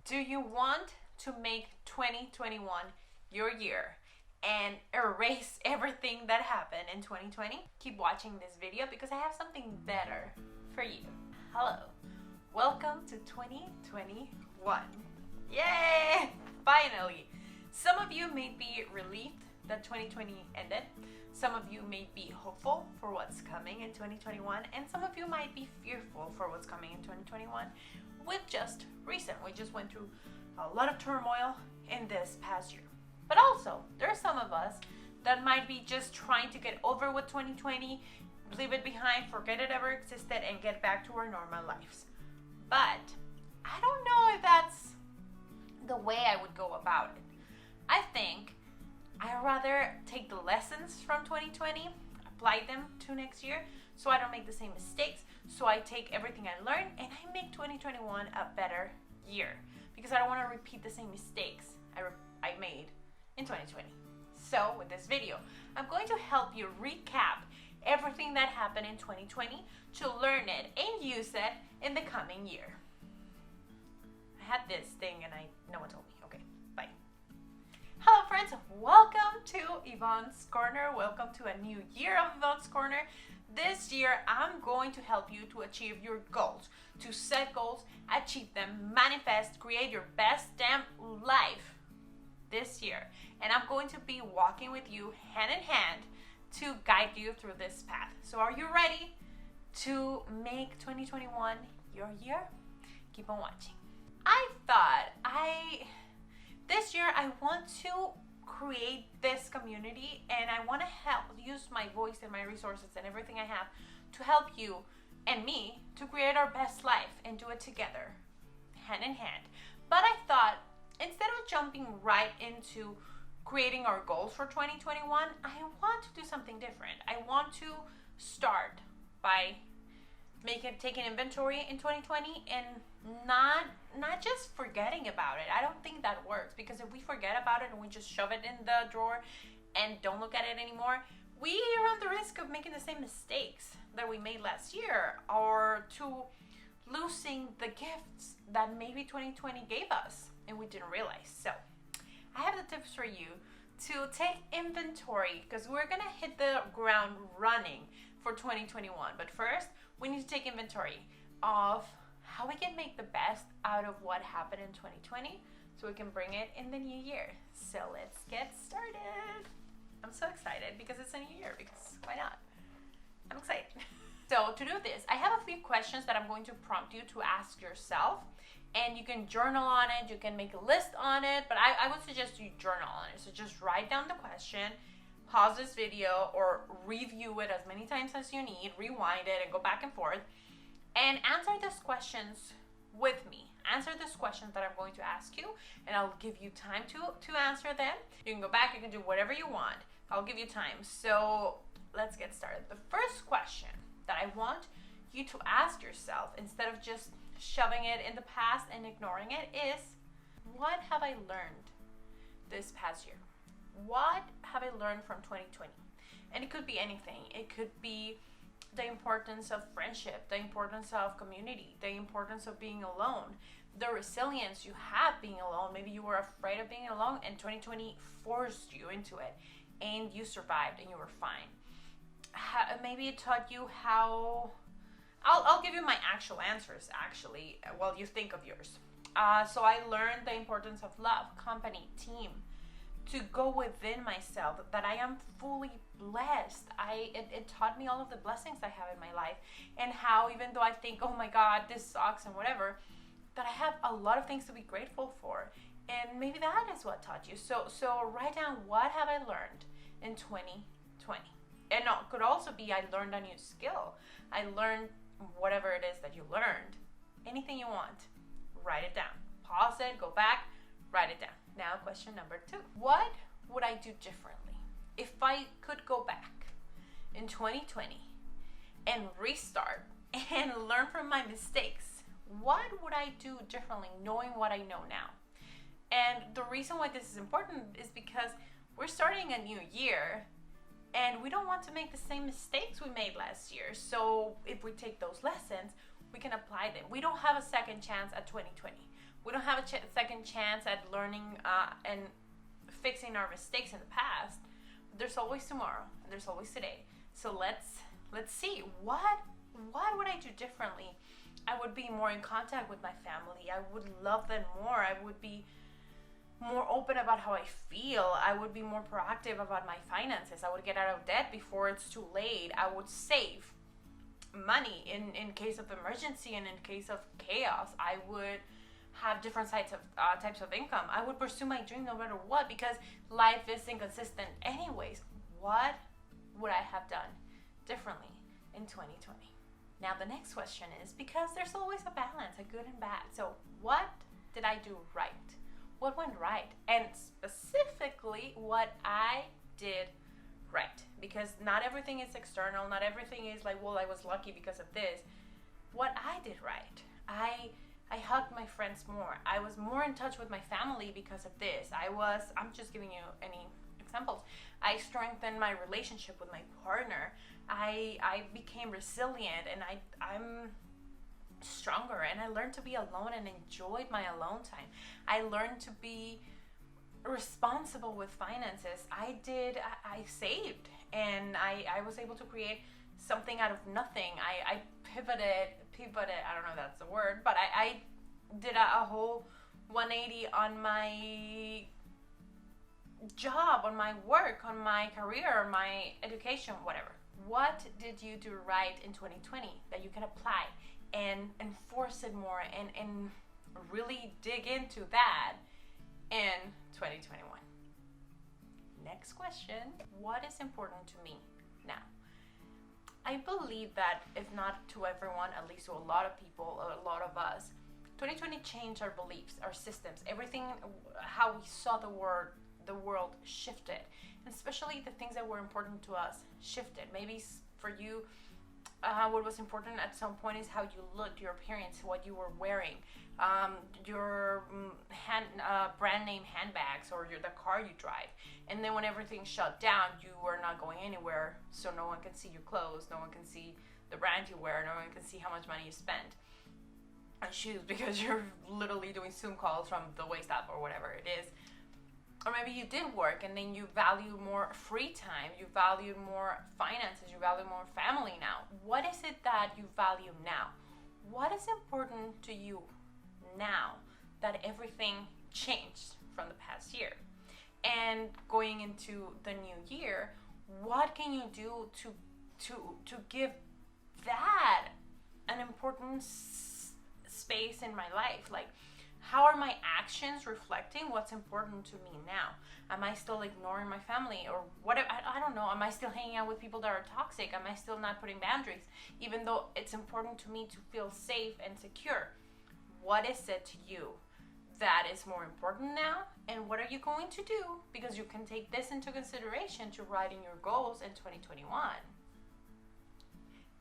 Do you want to make 2021 your year and erase everything that happened in 2020? Keep watching this video because I have something better for you. Hello, welcome to 2021. Yay! Finally! Some of you may be relieved that 2020 ended. Some of you may be hopeful for what's coming in 2021, and some of you might be fearful for what's coming in 2021. We just went through a lot of turmoil in this past year. But also, there are some of us that might be just trying to get over with 2020, leave it behind, forget it ever existed, and get back to our normal lives. But I don't know if that's the way I would go about it. I think I'd rather take the lessons from 2020, apply them to next year, so I don't make the same mistakes, so I take everything I learned and I make 2021 a better year, because I don't want to repeat the same mistakes I made in 2020. So with this video, I'm going to help you recap everything that happened in 2020 to learn it and use it in the coming year. I had this thing and no one told me. Okay, bye. Hello friends, welcome to Yvonne's Corner. Welcome to a new year of Yvonne's Corner. This year, I'm going to help you to achieve your goals, to set goals, achieve them, manifest, create your best damn life this year. And I'm going to be walking with you hand in hand to guide you through this path. So are you ready to make 2021 your year? Keep on watching. I thought this year I want to create this community, and I want to help use my voice and my resources and everything I have to help you and me to create our best life and do it together, hand in hand. But I thought, instead of jumping right into creating our goals for 2021, I want to do something different. I want to start by taking inventory in 2020 and not just forgetting about it. I don't think that works, because if we forget about it and we just shove it in the drawer and don't look at it anymore, we run the risk of making the same mistakes that we made last year, or to losing the gifts that maybe 2020 gave us and we didn't realize. So I have the tips for you to take inventory, because we're gonna hit the ground running for 2021. But first, we need to take inventory of how we can make the best out of what happened in 2020 so we can bring it in the new year. So let's get started. I'm so excited because it's a new year, because why not? I'm excited. So to do this, I have a few questions that I'm going to prompt you to ask yourself, and you can journal on it, you can make a list on it, but I would suggest you journal on it. So just write down the question, pause this video or review it as many times as you need, rewind it and go back and forth, and answer these questions with me. Answer these questions that I'm going to ask you, and I'll give you time to answer them. You can go back, you can do whatever you want. I'll give you time. So let's get started. The first question that I want you to ask yourself, instead of just shoving it in the past and ignoring it, is, what have I learned this past year? What have I learned from 2020? And it could be anything. It could be the importance of friendship, the importance of community, the importance of being alone, the resilience you have being alone. Maybe you were afraid of being alone and 2020 forced you into it and you survived and you were fine. Maybe it taught you how... I'll give you my actual answers, actually, while you think of yours. So I learned the importance of love, company, team, to go within myself, that I am fully blessed. It taught me all of the blessings I have in my life, and how, even though I think, oh my God, this sucks and whatever, that I have a lot of things to be grateful for. And maybe that is what taught you. So write down, what have I learned in 2020? And it could also be, I learned a new skill. I learned whatever it is that you learned. Anything you want, write it down. Pause it, go back, write it down. Now, question number 2. What would I do differently if I could go back in 2020 and restart and learn from my mistakes? What would I do differently, knowing what I know now? And the reason why this is important is because we're starting a new year, and we don't want to make the same mistakes we made last year. So if we take those lessons, we can apply them. We don't have a second chance at 2020. We don't have a second chance at learning and fixing our mistakes in the past. But there's always tomorrow, and there's always today. So let's see, what would I do differently? I would be more in contact with my family. I would love them more. I would be more open about how I feel. I would be more proactive about my finances. I would get out of debt before it's too late. I would save money in case of emergency and in case of chaos. I would have different types of income. I would pursue my dream no matter what, because life is inconsistent anyways. What would I have done differently in 2020? Now the next question is, because there's always a balance, a good and bad. So what did I do right? What went right? And specifically what I did right. Because not everything is external. Not everything is like, well, I was lucky because of this. What I did right. I hugged my friends more. I was more in touch with my family because of this. I'm just giving you any examples. I strengthened my relationship with my partner. I became resilient, and I'm stronger, and I learned to be alone and enjoyed my alone time. I learned to be responsible with finances. I saved, and I was able to create something out of nothing. I pivoted, I don't know if that's the word, but I did a whole 180 on my job, on my work, on my career, on my education, whatever. What did you do right in 2020 that you can apply and enforce it more and really dig into that in 2021? Next question, what is important to me now? I believe that if not to everyone, at least to a lot of people, a lot of us, 2020 changed our beliefs, our systems, everything, how we saw the world shifted, and especially the things that were important to us shifted. Maybe for you, what was important at some point is how you looked, your appearance, what you were wearing, your brand name handbags, or the car you drive. And then when everything shut down, you were not going anywhere, so no one can see your clothes, no one can see the brand you wear, no one can see how much money you spent on shoes because you're literally doing Zoom calls from the waist up or whatever it is. Or maybe you did work and then you value more free time, you value more finances, you value more family now. What is it that you value now? What is important to you now that everything changed from the past year? And going into the new year, what can you do to give that an important space in my life? Like, how are my actions reflecting what's important to me now? Am I still ignoring my family or whatever? I don't know. Am I still hanging out with people that are toxic? Am I still not putting boundaries? Even though it's important to me to feel safe and secure. What is it to you that is more important now? And what are you going to do? Because you can take this into consideration to writing your goals in 2021.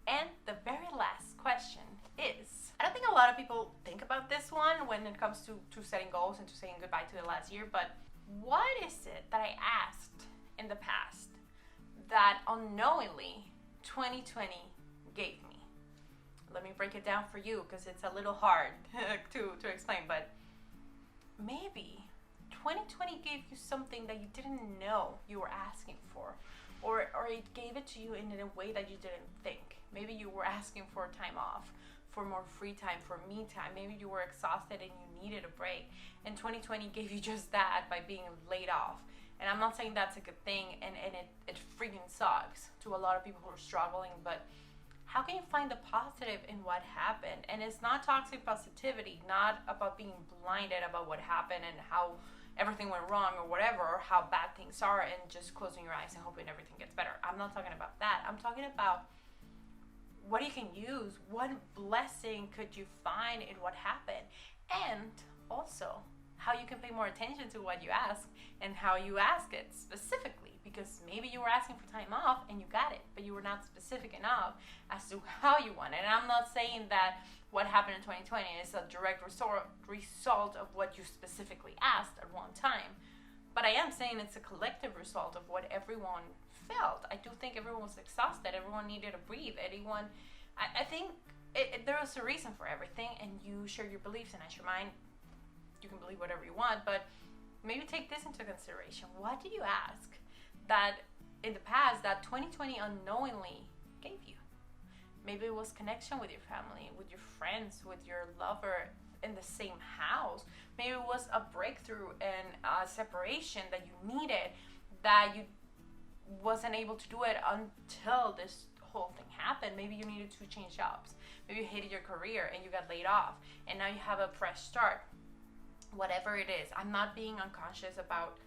And the very last question is, I don't think a lot of people think about this one when it comes to setting goals and to saying goodbye to the last year, but what is it that I asked in the past that unknowingly 2020 gave me? Let me break it down for you because it's a little hard to explain, but maybe 2020 gave you something that you didn't know you were asking for, or it gave it to you in a way that you didn't think. Maybe you were asking for time off, for more free time, for me time. Maybe you were exhausted and you needed a break. And 2020 gave you just that by being laid off. And I'm not saying that's a good thing, and it freaking sucks to a lot of people who are struggling, but how can you find the positive in what happened? And it's not toxic positivity, not about being blinded about what happened and how everything went wrong or whatever, or how bad things are, and just closing your eyes and hoping everything gets better. I'm not talking about that. I'm talking about what you can use, what blessing could you find in what happened, and also how you can pay more attention to what you ask and how you ask it specifically, because maybe you were asking for time off and you got it, but you were not specific enough as to how you want it. And I'm not saying that what happened in 2020 is a direct result of what you specifically asked at one time, but I am saying it's a collective result of what everyone felt. I do think everyone was exhausted. Everyone needed to breathe. I think there was a reason for everything, and you share your beliefs and I share mine. you can believe whatever you want, but maybe take this into consideration. What did you ask that in the past that 2020 unknowingly gave you? Maybe it was connection with your family, with your friends, with your lover in the same house. Maybe it was a breakthrough and a separation that you needed, that you wasn't able to do it until this whole thing happened. Maybe you needed to change jobs. Maybe you hated your career and you got laid off and now you have a fresh start. Whatever it is, I'm not being unconscious about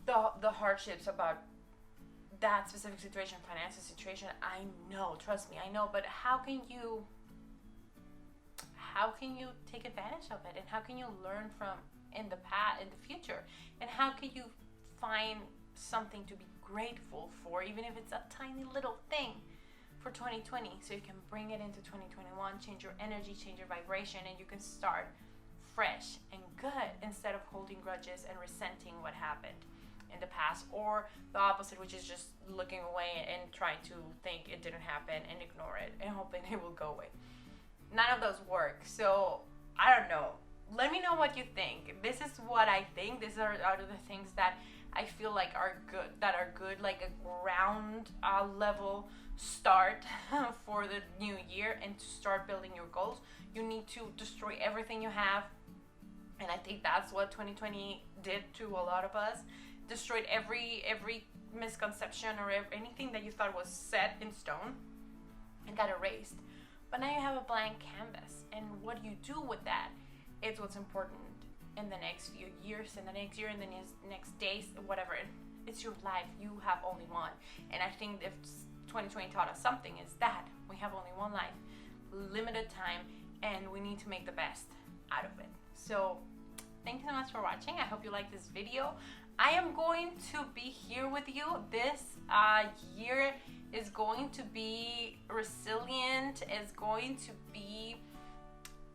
the hardships, about that specific situation, financial situation. I know, trust me, I know, but how can you take advantage of it, and how can you learn from in the past, in the future, and how can you find something to be grateful for, even if it's a tiny little thing, for 2020, so you can bring it into 2021, change your energy, change your vibration, and you can start fresh and good instead of holding grudges and resenting what happened in the past, or the opposite, which is just looking away and trying to think it didn't happen and ignore it and hoping it will go away. None of those work. So I don't know, let me know what you think. This is what I think. These are the things that I feel like are good, like a ground level start for the new year. And to start building your goals, you need to destroy everything you have, and I think that's what 2020 did to a lot of us. Destroyed every misconception or anything that you thought was set in stone, and got erased. But now you have a blank canvas, and what you do with that, it's what's important in the next few years, in the next year, in the next days, whatever. It's your life. You have only one. And I think if 2020 taught us something, is that we have only one life, limited time, and we need to make the best out of it. So thank you so much for watching. I hope you like this video. I am going to be here with you. This year is going to be resilient, is going to be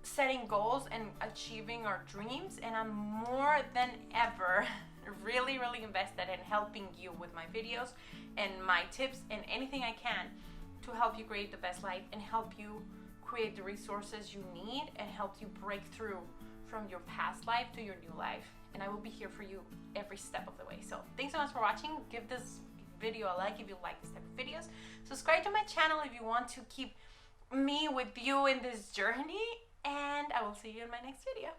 setting goals and achieving our dreams, and I'm more than ever really invested in helping you with my videos and my tips and anything I can to help you create the best life and help you create the resources you need and help you break through from your past life to your new life. And I will be here for you every step of the way. So thanks so much for watching. Give this video a like if you like this type of videos. Subscribe to my channel if you want to keep me with you in this journey, and I will see you in my next video.